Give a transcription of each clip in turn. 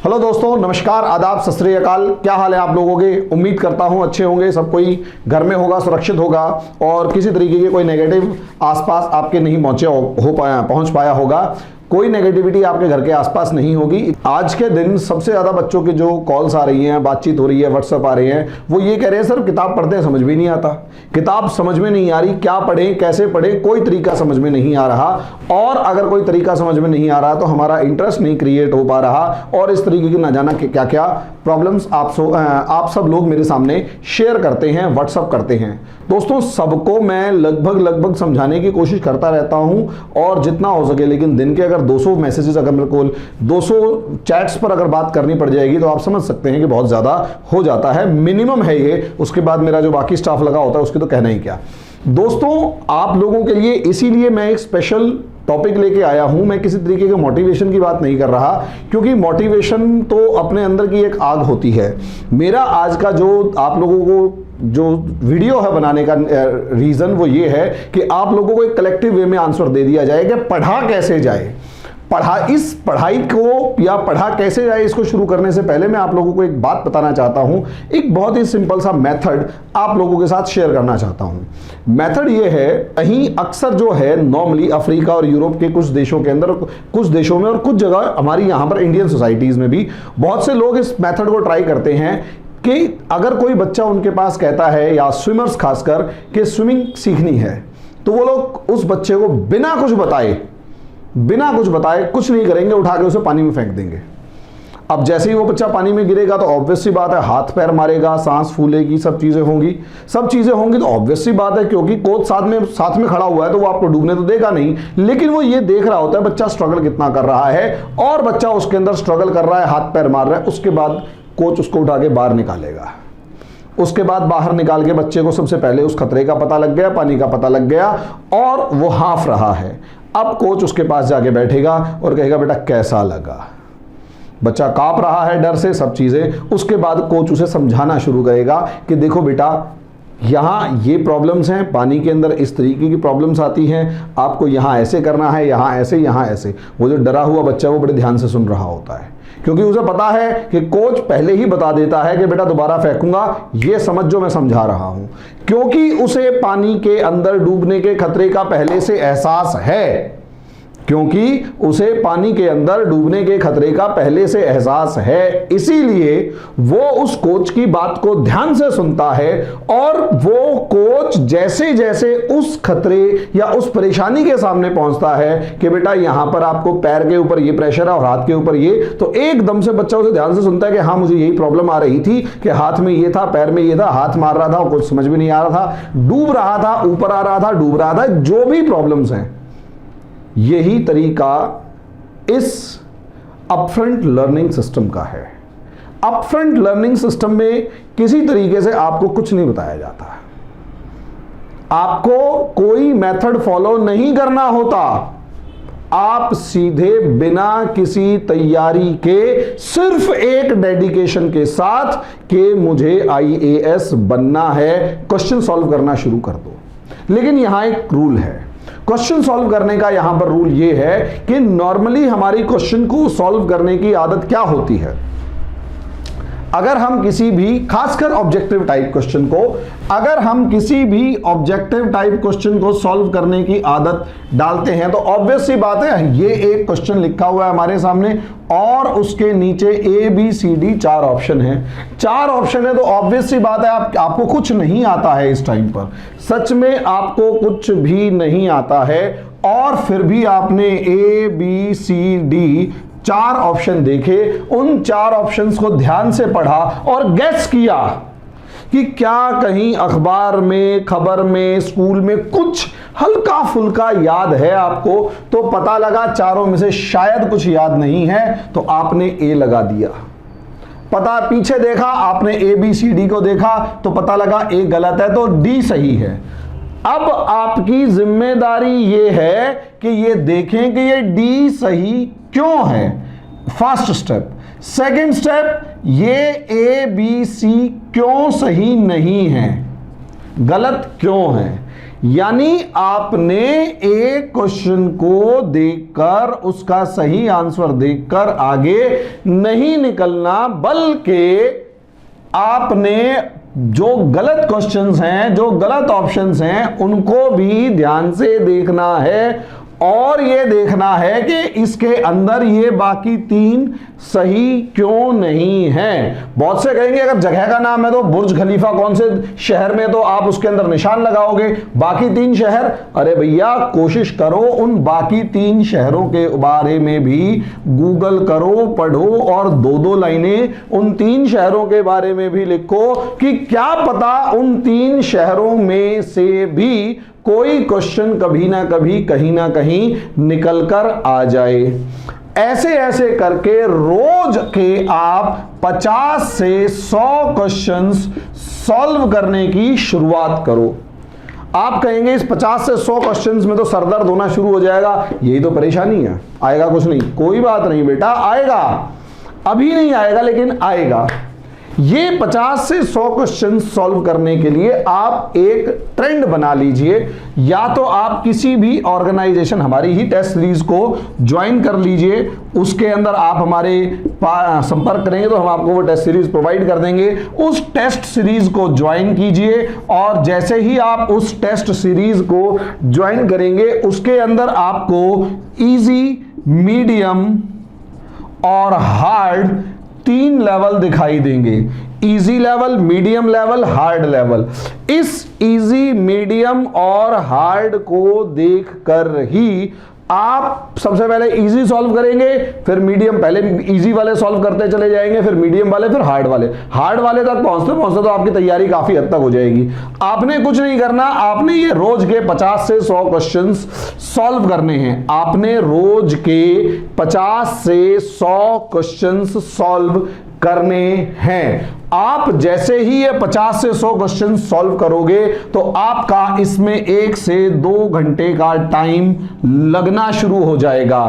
Hello दोस्तों, नमस्कार, आदाब, सत श्री अकाल। क्या हाल है आप लोगों के? उम्मीद करता हूं अच्छे होंगे, सब कोई घर में होगा, सुरक्षित होगा और किसी तरीके के कोई नेगेटिव आसपास आपके नहीं पहुंच पाया होगा। कोई नेगेटिविटी आपके घर के आसपास नहीं होगी। आज के दिन सबसे ज़्यादा बच्चों की जो कॉल्स आ रही हैं, बातचीत हो रही है, व्हाट्सएप आ रहे हैं, वो ये कह रहे हैं सर किताब पढ़ते हैं समझ में नहीं आता, किताब समझ में नहीं आ रही, क्या पढ़ें, कैसे पढ़ें, कोई तरीका समझ में नहीं आ रहा। और अगर कोई तरीका समझ में नहीं आ रहा तो हमारा इंटरेस्ट नहीं क्रिएट हो पा रहा और इस तरीके की ना जाना कि क्या क्या प्रॉब्लम्स आप सब लोग मेरे सामने शेयर करते हैं, व्हाट्सएप करते हैं। दोस्तों, सबको मैं लगभग समझाने की कोशिश करता रहता हूं और जितना हो सके, लेकिन दिन के अगर 200 मैसेजेस, अगर मेरे को 200 चैट्स पर अगर बात करनी पड़ जाएगी तो आप समझ सकते हैं कि बहुत ज़्यादा हो जाता है। मिनिमम है ये, उसके बाद मेरा जो बाकी स्टाफ लगा होता है उसकी तो कहना ही क्या। दोस्तों, आप लोगों के लिए इसीलिए मैं एक स्पेशल टॉपिक लेके आया हूं। मैं किसी तरीके के मोटिवेशन की बात नहीं कर रहा, क्योंकि मोटिवेशन तो अपने अंदर की एक आग होती है। मेरा आज का जो आप लोगों को जो वीडियो है बनाने का रीजन वो ये है कि आप लोगों को एक कलेक्टिव वे में आंसर दे दिया जाए कि पढ़ा कैसे जाए। इस पढ़ाई को या पढ़ा कैसे जाए, इसको शुरू करने से पहले मैं आप लोगों को एक बात बताना चाहता हूं। एक बहुत ही सिंपल सा मेथड आप लोगों के साथ शेयर करना चाहता हूं। मेथड ये है, कहीं अक्सर जो है नॉर्मली अफ्रीका और यूरोप के कुछ देशों के अंदर, कुछ देशों में और कुछ जगह हमारी यहां पर इंडियन सोसाइटीज में भी बहुत से लोग इस मेथड को ट्राई करते हैं कि अगर कोई बच्चा उनके पास कहता है, या स्विमर्स खासकर, कि स्विमिंग सीखनी है, तो वो लोग उस बच्चे को बिना कुछ बताए कुछ नहीं करेंगे, उठा के उसे पानी में फेंक देंगे। अब जैसे ही वो बच्चा पानी में गिरेगा तो ऑब्वियस सी बात है हाथ पैर मारेगा, सांस फूलेगी, सब चीजें होंगी तो ऑब्वियस सी बात है, क्योंकि कोच साथ में खड़ा हुआ है तो वो आपको डूबने तो देगा नहीं, लेकिन वो ये देख रहा होता है बच्चा स्ट्रगल कितना कर रहा है, और बच्चा उसके अंदर स्ट्रगल कर रहा है, हाथ पैर मार रहा है। उसके बाद कोच उसको उठा के बाहर निकालेगा। उसके बाद बाहर निकाल के बच्चे को सबसे पहले उस खतरे का पता लग गया, पानी का पता लग गया और वो हाफ रहा है। अब कोच उसके पास जाके बैठेगा और कहेगा बेटा कैसा लगा। बच्चा कांप रहा है डर से, सब चीजें। उसके बाद कोच उसे समझाना शुरू करेगा कि देखो बेटा, यहाँ ये प्रॉब्लम्स हैं, पानी के अंदर इस तरीके की प्रॉब्लम्स आती हैं, आपको यहाँ ऐसे करना है, यहाँ ऐसे। वो जो डरा हुआ बच्चा वो बड़े ध्यान से सुन रहा होता है, क्योंकि उसे पता है कि कोच पहले ही बता देता है कि बेटा दोबारा फेंकूंगा, ये समझ जो मैं समझा रहा हूं, क्योंकि उसे पानी के अंदर डूबने के खतरे का पहले से एहसास है। इसीलिए वो उस कोच की बात को ध्यान से सुनता है और वो कोच जैसे जैसे उस खतरे या उस परेशानी के सामने पहुंचता है कि बेटा यहां पर आपको पैर के ऊपर ये प्रेशर है और हाथ के ऊपर ये, तो एकदम से बच्चा उसे ध्यान से सुनता है कि हाँ मुझे यही प्रॉब्लम आ रही थी कि हाथ में ये था, पैर में ये था, हाथ मार रहा था और कुछ समझ में नहीं आ रहा था, डूब रहा था, ऊपर आ रहा था, डूब रहा था, जो भी प्रॉब्लम्स हैं। यही तरीका इस अपफ्रंट लर्निंग सिस्टम का है। अपफ्रंट लर्निंग सिस्टम में किसी तरीके से आपको कुछ नहीं बताया जाता, आपको कोई मेथड फॉलो नहीं करना होता। आप सीधे बिना किसी तैयारी के, सिर्फ एक डेडिकेशन के साथ कि मुझे IAS बनना है, क्वेश्चन सॉल्व करना शुरू कर दो। लेकिन यहां एक रूल है, क्वेश्चन सॉल्व करने का यहां पर रूल यह है कि नॉर्मली हमारी क्वेश्चन को सॉल्व करने की आदत क्या होती है। अगर हम किसी भी, खासकर ऑब्जेक्टिव टाइप क्वेश्चन को, अगर हम किसी भी ऑब्जेक्टिव टाइप क्वेश्चन को सॉल्व करने की आदत डालते हैं तो ऑब्वियस सी बात है, ये एक क्वेश्चन लिखा हुआ है हमारे सामने और उसके नीचे ABCD 4 ऑप्शन है। 4 ऑप्शन है तो ऑब्वियस सी बात है आपको कुछ नहीं आता है इस टाइम पर, सच में आपको कुछ भी नहीं आता है, और फिर भी आपने ABCD 4 ऑप्शन देखे, उन 4 ऑप्शंस को ध्यान से पढ़ा और गेस किया कि क्या कहीं अखबार में, खबर में, स्कूल में कुछ हल्का फुल्का याद है आपको, तो पता लगा चारों में से शायद कुछ याद नहीं है तो आपने A लगा दिया। पता पीछे देखा, आपने ABCD को देखा तो पता लगा A गलत है तो D सही है। अब आपकी जिम्मेदारी ये है कि ये देखें कि ये D सही क्यों है, फर्स्ट स्टेप। सेकंड स्टेप, ये ABC क्यों सही नहीं है, गलत क्यों है। यानी आपने एक क्वेश्चन को देखकर उसका सही आंसर देखकर आगे नहीं निकलना, बल्कि आपने जो गलत क्वेश्चंस हैं, जो गलत ऑप्शंस हैं, उनको भी ध्यान से देखना है और ये देखना है कि इसके अंदर ये बाकी 3 सही क्यों नहीं है। बहुत से कहेंगे अगर जगह का नाम है तो बुर्ज खलीफा कौन से शहर में, तो आप उसके अंदर निशान लगाओगे। बाकी 3 शहर, अरे भैया कोशिश करो उन बाकी 3 शहरों के बारे में भी गूगल करो, पढ़ो और 2-2 लाइनें उन 3 शहरों के बारे में भी लिखो कि क्या पता उन 3 शहरों में से भी कोई क्वेश्चन कभी ना कभी कहीं ना कहीं निकल कर आ जाए। ऐसे ऐसे करके रोज के आप 50 से 100 क्वेश्चंस सॉल्व करने की शुरुआत करो। आप कहेंगे इस 50 से 100 क्वेश्चंस में तो सरदर्द होना शुरू हो जाएगा, यही तो परेशानी है, आएगा कुछ नहीं। कोई बात नहीं बेटा, आएगा, अभी नहीं आएगा लेकिन आएगा। ये 50 से 100 क्वेश्चन सॉल्व करने के लिए आप एक ट्रेंड बना लीजिए। या तो आप किसी भी ऑर्गेनाइजेशन, हमारी ही टेस्ट सीरीज को ज्वाइन कर लीजिए, उसके अंदर आप हमारे संपर्क करेंगे तो हम आपको वो टेस्ट सीरीज प्रोवाइड कर देंगे। उस टेस्ट सीरीज को ज्वाइन कीजिए और जैसे ही आप उस टेस्ट सीरीज को ज्वाइन करेंगे उसके अंदर आपको इजी, मीडियम और हार्ड 3 लेवल दिखाई देंगे। Easy level, medium level, hard level. इस इजी, मीडियम और हार्ड को देखकर ही आप सबसे पहले इजी सॉल्व करेंगे, फिर मीडियम, पहले इजी वाले सॉल्व करते चले जाएंगे, फिर मीडियम वाले, फिर हार्ड वाले। हार्ड वाले तक पहुंचते पहुंचते तो आपकी तैयारी काफी हद तक हो जाएगी। आपने कुछ नहीं करना, आपने ये रोज के 50 से 100 क्वेश्चंस सॉल्व करने हैं। आपने रोज के 50 से 100 क्वेश्चंस सॉल्व करने हैं। आप जैसे ही ये 50 से 100 क्वेश्चन सॉल्व करोगे तो आपका इसमें 1 से 2 घंटे का टाइम लगना शुरू हो जाएगा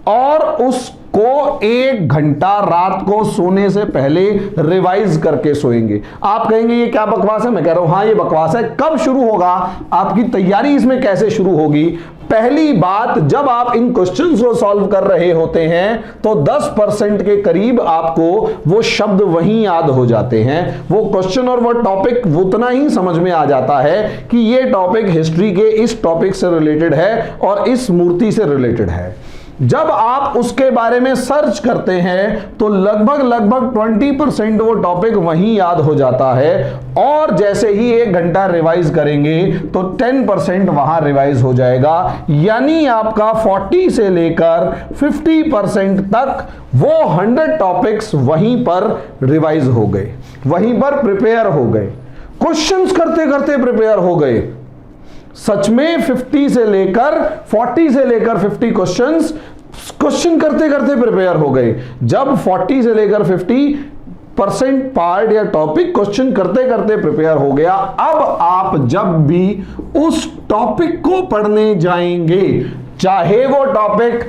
और उसको 1 घंटा रात को सोने से पहले रिवाइज करके सोएंगे। आप कहेंगे ये क्या बकवास है, मैं कह रहा हूं हाँ ये बकवास है। कब शुरू होगा, आपकी तैयारी इसमें कैसे शुरू होगी? पहली बात, जब आप इन क्वेश्चंस को सॉल्व कर रहे होते हैं तो 10% के करीब आपको वो शब्द वहीं याद हो जाते हैं, वो क्वेश्चन और वो टॉपिक उतना ही समझ में आ जाता है कि ये टॉपिक हिस्ट्री के इस टॉपिक से रिलेटेड है और इस मूर्ति से रिलेटेड है। जब आप उसके बारे में सर्च करते हैं तो लगभग 20% वो टॉपिक वहीं याद हो जाता है और जैसे ही 1 घंटा रिवाइज करेंगे तो 10% वहां रिवाइज हो जाएगा। यानी आपका 40 से लेकर 50% तक वो 100 टॉपिक्स वहीं पर रिवाइज हो गए, वहीं पर प्रिपेयर हो गए, क्वेश्चंस करते करते प्रिपेयर हो गए। सच में 40 से लेकर 50 क्वेश्चन करते करते प्रिपेयर हो गए। जब 40 से लेकर 50% पार्ट या टॉपिक क्वेश्चन करते करते प्रिपेयर हो गया, अब आप जब भी उस टॉपिक को पढ़ने जाएंगे, चाहे वो टॉपिक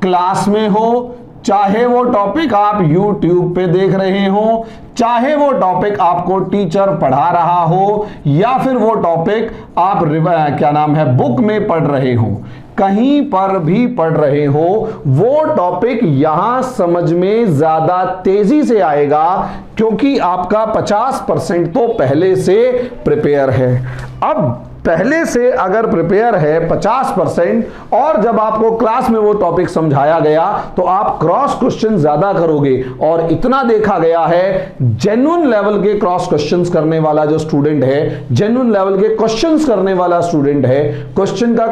क्लास में हो, चाहे वो टॉपिक आप YouTube पे देख रहे हो, चाहे वो टॉपिक आपको टीचर पढ़ा रहा हो या फिर वो टॉपिक आप बुक में पढ़ रहे हो, कहीं पर भी पढ़ रहे हो, वो टॉपिक यहां समझ में ज्यादा तेजी से आएगा क्योंकि आपका 50% तो पहले से प्रिपेयर है। अब पहले से अगर प्रिपेयर है 50% और जब आपको क्लास में वो टॉपिक समझाया गया तो आप क्रॉस क्वेश्चन ज्यादा करोगे। और इतना देखा गया है, जेन्युइन लेवल के क्रॉस क्वेश्चंस करने वाला जो स्टूडेंट है, जेन्युइन लेवल के क्वेश्चंस करने वाला स्टूडेंट है, क्वेश्चन का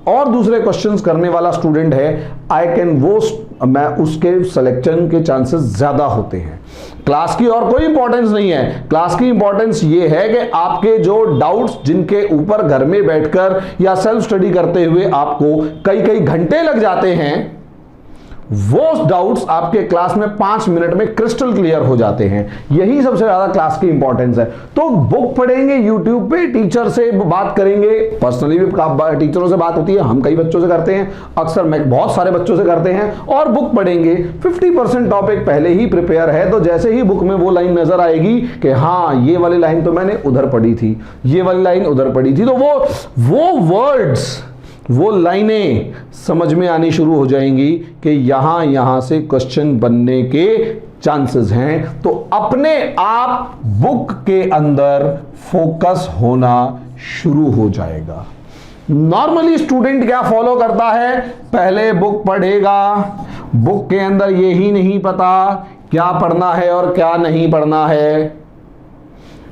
और दूसरे क्वेश्चंस करने वाला स्टूडेंट है, मैं उसके सिलेक्शन के चांसेस ज्यादा होते हैं। क्लास की और कोई इंपॉर्टेंस नहीं है, क्लास की इंपॉर्टेंस ये है कि आपके जो डाउट्स जिनके ऊपर घर में बैठकर या सेल्फ स्टडी करते हुए आपको कई घंटे लग जाते हैं, वो डाउट्स आपके क्लास में 5 मिनट में क्रिस्टल क्लियर हो जाते हैं। यही सबसे ज्यादा क्लास की इंपॉर्टेंस है। तो बुक पढ़ेंगे, यूट्यूब पे टीचर से बात करेंगे, पर्सनली भी टीचरों से बात होती है, हम कई बच्चों से करते हैं, अक्सर मैं बहुत सारे बच्चों से करते हैं, और बुक पढ़ेंगे। 50% टॉपिक पहले ही प्रिपेयर है, तो जैसे ही बुक में वो लाइन नजर आएगी कि हाँ ये वाली लाइन तो मैंने उधर पढ़ी थी, ये वाली लाइन उधर पढ़ी थी, तो वो वर्ड्स, वो लाइनें समझ में आनी शुरू हो जाएंगी कि यहां से क्वेश्चन बनने के चांसेस हैं। तो अपने आप बुक के अंदर फोकस होना शुरू हो जाएगा। नॉर्मली स्टूडेंट क्या फॉलो करता है, पहले बुक पढ़ेगा, बुक के अंदर यही नहीं पता क्या पढ़ना है और क्या नहीं पढ़ना है।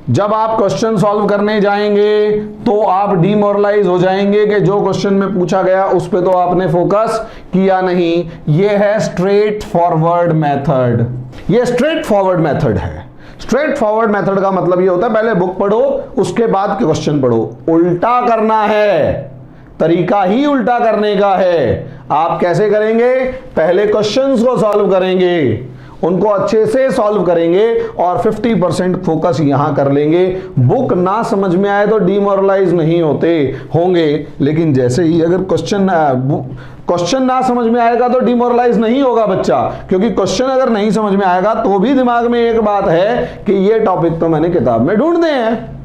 जब आप क्वेश्चन सॉल्व करने जाएंगे तो आप डिमोरलाइज हो जाएंगे कि जो क्वेश्चन में पूछा गया उस पे तो आपने फोकस किया नहीं। यह है स्ट्रेट फॉरवर्ड मेथड। यह स्ट्रेट फॉरवर्ड मेथड है। स्ट्रेट फॉरवर्ड मेथड का मतलब यह होता है पहले बुक पढ़ो, उसके बाद क्वेश्चन पढ़ो। उल्टा करना है, तरीका ही उल्टा करने का है। आप कैसे करेंगे, पहले क्वेश्चंस को सॉल्व करेंगे, उनको अच्छे से सॉल्व करेंगे और 50% फोकस यहां कर लेंगे। बुक ना समझ में आए तो डिमोरलाइज नहीं होंगे, लेकिन जैसे ही अगर क्वेश्चन ना समझ में आएगा तो डिमोरलाइज नहीं होगा बच्चा, क्योंकि क्वेश्चन अगर नहीं समझ में आएगा तो भी दिमाग में एक बात है कि ये टॉपिक तो मैंने किताब में ढूंढने हैं।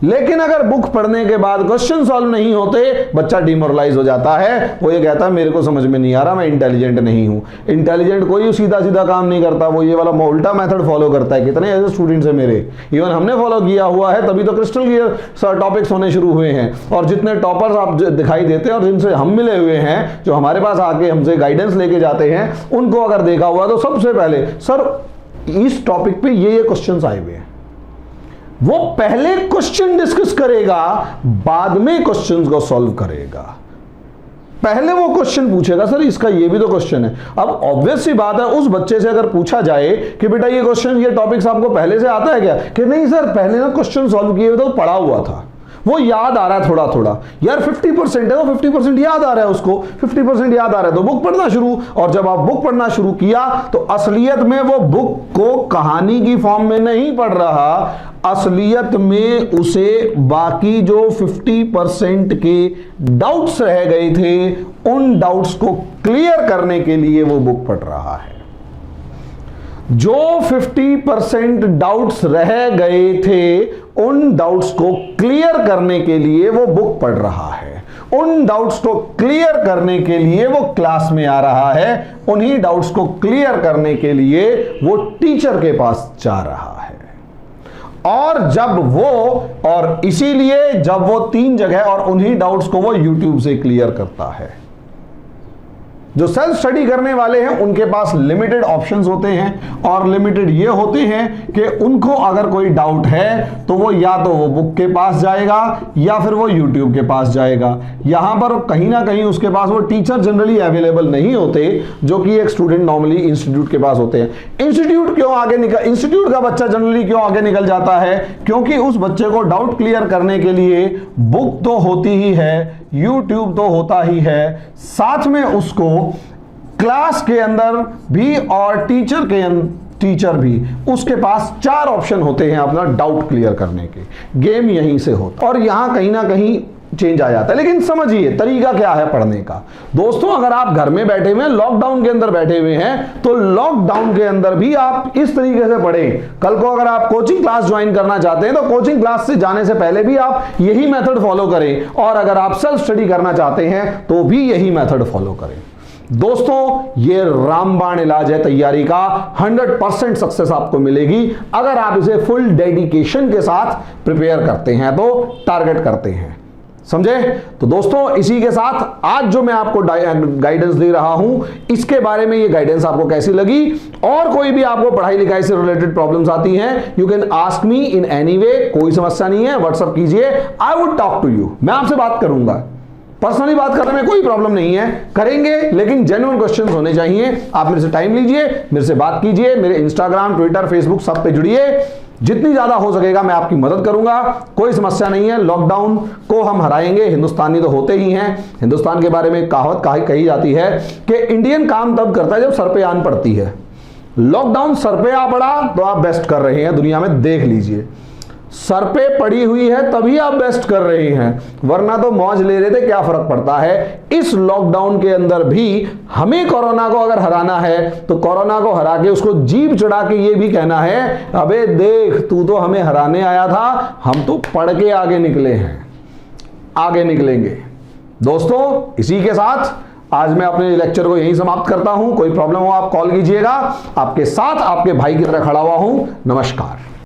लेकिन अगर बुक पढ़ने के बाद क्वेश्चन सॉल्व नहीं होते, बच्चा डिमोरलाइज हो जाता है। वो ये कहता है मेरे को समझ में नहीं आ रहा, मैं इंटेलिजेंट नहीं हूं। इंटेलिजेंट कोई सीधा सीधा काम नहीं करता, वो ये वाला उल्टा मेथड फॉलो करता है। कितने ऐसे स्टूडेंट्स हैं मेरे, इवन हमने फॉलो किया हुआ है, तभी तो क्रिस्टल क्लियर टॉपिक्स होने शुरू हुए हैं। और जितने टॉपर्स आप दिखाई देते हैं और जिनसे हम मिले हुए हैं, जो हमारे पास आके हमसे गाइडेंस लेके जाते हैं, उनको अगर देखा हुआ तो सबसे पहले सर इस टॉपिक पे ये क्वेश्चंस आए हुए हैं। वो पहले क्वेश्चन डिस्कस करेगा, बाद में क्वेश्चंस को सॉल्व करेगा। पहले वो क्वेश्चन पूछेगा सर इसका ये भी तो क्वेश्चन है। अब ऑब्वियस सी बात है, उस बच्चे से अगर पूछा जाए कि बेटा ये क्वेश्चन, ये टॉपिक्स आपको पहले से आता है क्या, कि नहीं सर पहले ना क्वेश्चन सॉल्व किए हुए तो पढ़ा हुआ था, वो याद आ रहा है थोड़ा थोड़ा। यार 50% है, वो 50% याद आ रहा है, उसको 50% याद आ रहा है तो बुक पढ़ना शुरू। और जब आप बुक पढ़ना शुरू किया तो असलियत में वो बुक को कहानी की फॉर्म में नहीं पढ़ रहा, असलियत में उसे बाकी जो 50% के डाउट्स रह गए थे, उन डाउट्स को क्लियर करने के लिए वो बुक पढ़ रहा है। जो 50% डाउट्स रह गए थे, उन डाउट्स को क्लियर करने के लिए वो बुक पढ़ रहा है। उन डाउट्स को क्लियर करने के लिए वो क्लास में आ रहा है। उन्हीं डाउट्स को क्लियर करने के लिए वो टीचर के पास जा रहा है। और इसीलिए जब वो 3 जगह और उन्हीं डाउट्स को वो यूट्यूब से क्लियर करता है। जो सेल्फ स्टडी करने वाले हैं उनके पास लिमिटेड ऑप्शंस होते हैं, और लिमिटेड ये होते हैं कि उनको अगर कोई डाउट है तो वो या तो वो बुक के पास जाएगा या फिर वो यूट्यूब के पास जाएगा। यहां पर कहीं ना कहीं उसके पास वो टीचर जनरली अवेलेबल नहीं होते, जो कि एक स्टूडेंट नॉर्मली इंस्टीट्यूट के पास होते हैं। इंस्टीट्यूट का बच्चा जनरली क्यों आगे निकल जाता है, क्योंकि उस बच्चे को डाउट क्लियर करने के लिए बुक तो होती ही है, यूट्यूब तो होता ही है, साथ में उसको क्लास के अंदर भी और टीचर भी, उसके पास 4 ऑप्शन होते हैं अपना डाउट क्लियर करने के। गेम यहीं से होता और यहां कहीं ना कहीं चेंज आ जाता है। लेकिन समझिए तरीका क्या है पढ़ने का। दोस्तों अगर आप घर में बैठे हुए हैं, लॉकडाउन के अंदर बैठे हुए हैं, तो लॉकडाउन के अंदर भी आप इस तरीके से पढ़ें। कल को अगर आप कोचिंग क्लास ज्वाइन करना चाहते हैं तो कोचिंग क्लास से जाने से पहले भी आप यही मेथड फॉलो करें, और अगर आप सेल्फ स्टडी करना चाहते हैं तो भी यही मेथड फॉलो करें। दोस्तों ये रामबाण इलाज है तैयारी का। 100% सक्सेस आपको मिलेगी अगर आप इसे फुल डेडिकेशन के साथ प्रिपेयर करते हैं, तो टारगेट करते हैं। समझे? तो दोस्तों इसी के साथ आज जो मैं आपको गाइडेंस दे रहा हूं, इसके बारे में ये गाइडेंस आपको कैसी लगी, और कोई भी आपको पढ़ाई लिखाई से रिलेटेड प्रॉब्लम्स आती हैं, you can ask me in any way. कोई समस्या नहीं है, व्हाट्सअप कीजिए, I would talk to you, मैं आपसे बात करूंगा। पर्सनली बात करने में कोई प्रॉब्लम नहीं है, करेंगे, लेकिन जेन्युइन क्वेश्चंस होने चाहिए। आप मेरे से टाइम लीजिए, मेरे से बात कीजिए, मेरे इंस्टाग्राम, ट्विटर, फेसबुक सब पे जुड़िए। जितनी ज्यादा हो सकेगा मैं आपकी मदद करूंगा, कोई समस्या नहीं है। लॉकडाउन को हम हराएंगे, हिंदुस्तानी तो होते ही हैं। हिंदुस्तान के बारे में कहावत कही जाती है कि इंडियन काम तब करता है जब सर पे आन पड़ती है। लॉकडाउन सर पे आ पड़ा तो आप बेस्ट कर रहे हैं दुनिया में, देख लीजिए। सर पे पड़ी हुई है तभी आप बेस्ट कर रहे हैं, वरना तो मौज ले रहे थे, क्या फर्क पड़ता है। इस लॉकडाउन के अंदर भी हमें कोरोना को अगर हराना है तो कोरोना को हरा के उसको जीभ चढ़ा के ये भी कहना है, अबे देख तू तो हमें हराने आया था, हम तो पढ़ के आगे निकले हैं, आगे निकलेंगे। दोस्तों इसी के साथ आज मैं अपने लेक्चर को यहीं समाप्त करता हूं। कोई प्रॉब्लम हो आप कॉल कीजिएगा, आपके साथ आपके भाई की तरह खड़ा हुआ हूं। नमस्कार।